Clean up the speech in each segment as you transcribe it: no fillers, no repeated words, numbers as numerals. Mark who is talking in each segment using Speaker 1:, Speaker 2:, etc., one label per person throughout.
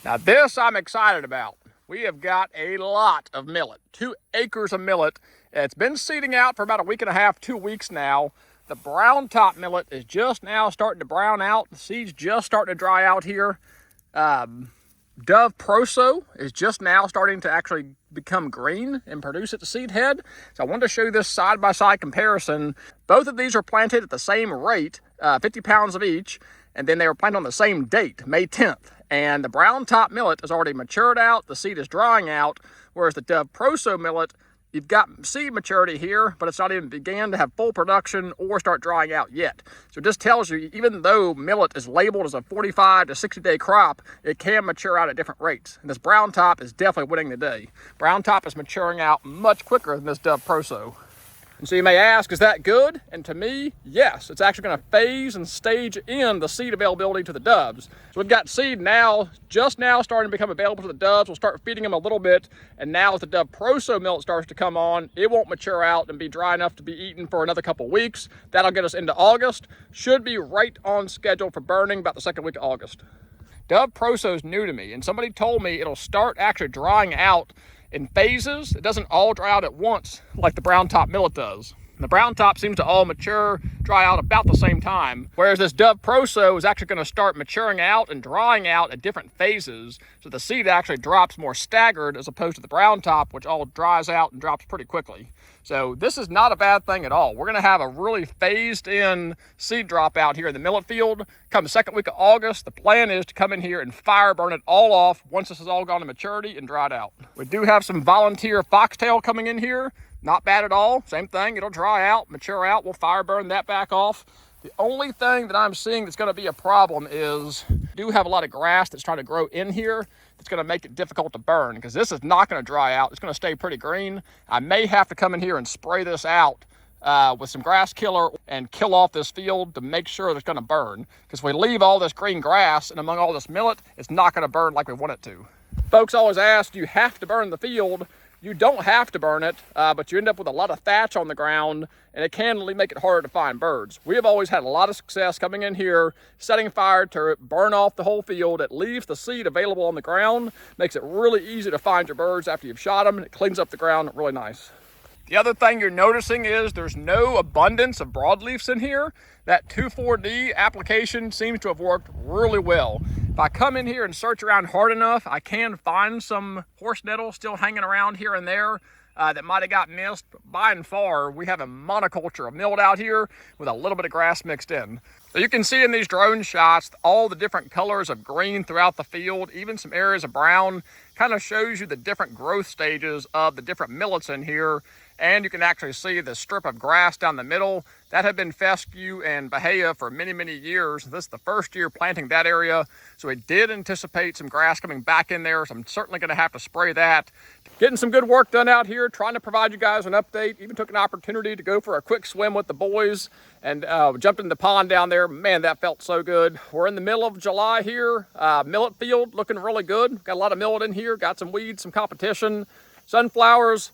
Speaker 1: Now this I'm excited about. We have got a lot of millet, 2 acres of millet. It's been seeding out for about a week and a half, 2 weeks now. The Browntop Millet is just now starting to brown out. The seed's just starting to dry out here. Dove Proso is just now starting to actually become green and produce at the seed head. So I wanted to show you this side-by-side comparison. Both of these are planted at the same rate, 50 pounds of each, and then they were planted on the same date, May 10th. And the Browntop Millet is already matured out, the seed is drying out, whereas the Dove Proso Millet, you've got seed maturity here, but it's not even began to have full production or start drying out yet. So it just tells you, even though millet is labeled as a 45 to 60 day crop, it can mature out at different rates. And this Browntop is definitely winning the day. Browntop is maturing out much quicker than this Dove Proso. And so you may ask, is that good? And to me, yes, it's actually going to phase and stage in the seed availability to the doves. So we've got seed now, just now starting to become available to the doves. We'll start feeding them a little bit. And now as the Dove Proso millet starts to come on, it won't mature out and be dry enough to be eaten for another couple weeks. That'll get us into August. Should be right on schedule for burning about the second week of August. Dove Proso is new to me, and somebody told me it'll start actually drying out in phases. It doesn't all dry out at once like the Browntop Millet does. And the Browntop seems to all mature, dry out about the same time, whereas this Dove Proso is actually going to start maturing out and drying out at different phases, so the seed actually drops more staggered as opposed to the Browntop, which all dries out and drops pretty quickly. So this is not a bad thing at all. We're going to have a really phased in seed drop out here in the millet field. Come the second week of August, the plan is to come in here and fire burn it all off once this has all gone to maturity and dried out. We do have some volunteer foxtail coming in here. Not bad at all. Same thing, it'll dry out, mature out. We'll fire burn that back off. The only thing that I'm seeing that's going to be a problem is we do have a lot of grass that's trying to grow in here. It's going to make it difficult to burn because this is not going to dry out. It's going to stay pretty green. I may have to come in here and spray this out with some grass killer and kill off this field to make sure that it's going to burn. Because if we leave all this green grass and among all this millet, it's not going to burn like we want it to. Folks always ask, do you have to burn the field? You don't have to burn it, but you end up with a lot of thatch on the ground, and it can make it harder to find birds. We have always had a lot of success coming in here, setting fire to burn off the whole field. It leaves the seed available on the ground, makes it really easy to find your birds after you've shot them, and it cleans up the ground really nice. The other thing you're noticing is there's no abundance of broadleafs in here. That 2,4-D application seems to have worked really well. If I come in here and search around hard enough, I can find some horse nettle still hanging around here and there that might have got missed. But by and far, we have a monoculture of millet out here with a little bit of grass mixed in. So you can see in these drone shots all the different colors of green throughout the field, even some areas of brown. Kind of shows you the different growth stages of the different millets in here. And you can actually see the strip of grass down the middle. That had been fescue and bahia for many, many years. This is the first year planting that area. So we did anticipate some grass coming back in there. So I'm certainly going to have to spray that. Getting some good work done out here, trying to provide you guys an update. Even took an opportunity to go for a quick swim with the boys and jumped in the pond down there. Man, that felt so good. We're in the middle of July here. Millet field looking really good. Got a lot of millet in here. Got some weeds, some competition. Sunflowers.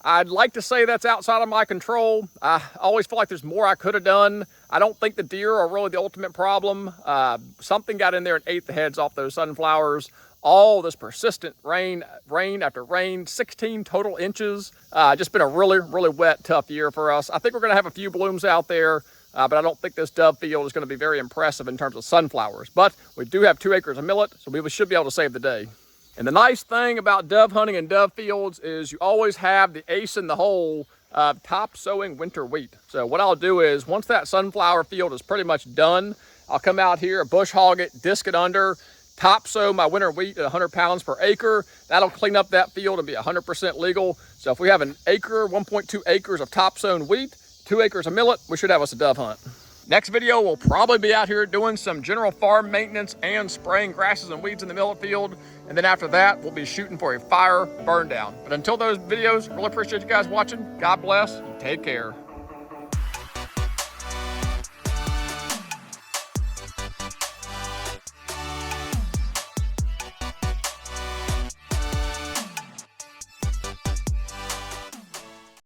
Speaker 1: I'd like to say that's outside of my control. I always feel like there's more I could have done. I don't think the deer are really the ultimate problem. Something got in there and ate the heads off those sunflowers. All this persistent rain after rain, 16 total inches. Just been a really, really wet, tough year for us. I think we're going to have a few blooms out there, but I don't think this dove field is going to be very impressive in terms of sunflowers. But we do have 2 acres of millet, so we should be able to save the day. And the nice thing about dove hunting and dove fields is you always have the ace in the hole of top sowing winter wheat. So what I'll do is once that sunflower field is pretty much done, I'll come out here, bush hog it, disc it under, top sow my winter wheat at 100 pounds per acre. That'll clean up that field and be 100% legal. So if we have an acre, 1.2 acres of top sown wheat, 2 acres of millet, we should have us a dove hunt. Next video, we'll probably be out here doing some general farm maintenance and spraying grasses and weeds in the millet field. And then after that, we'll be shooting for a fire burn down. But until those videos, really appreciate you guys watching. God bless and take care.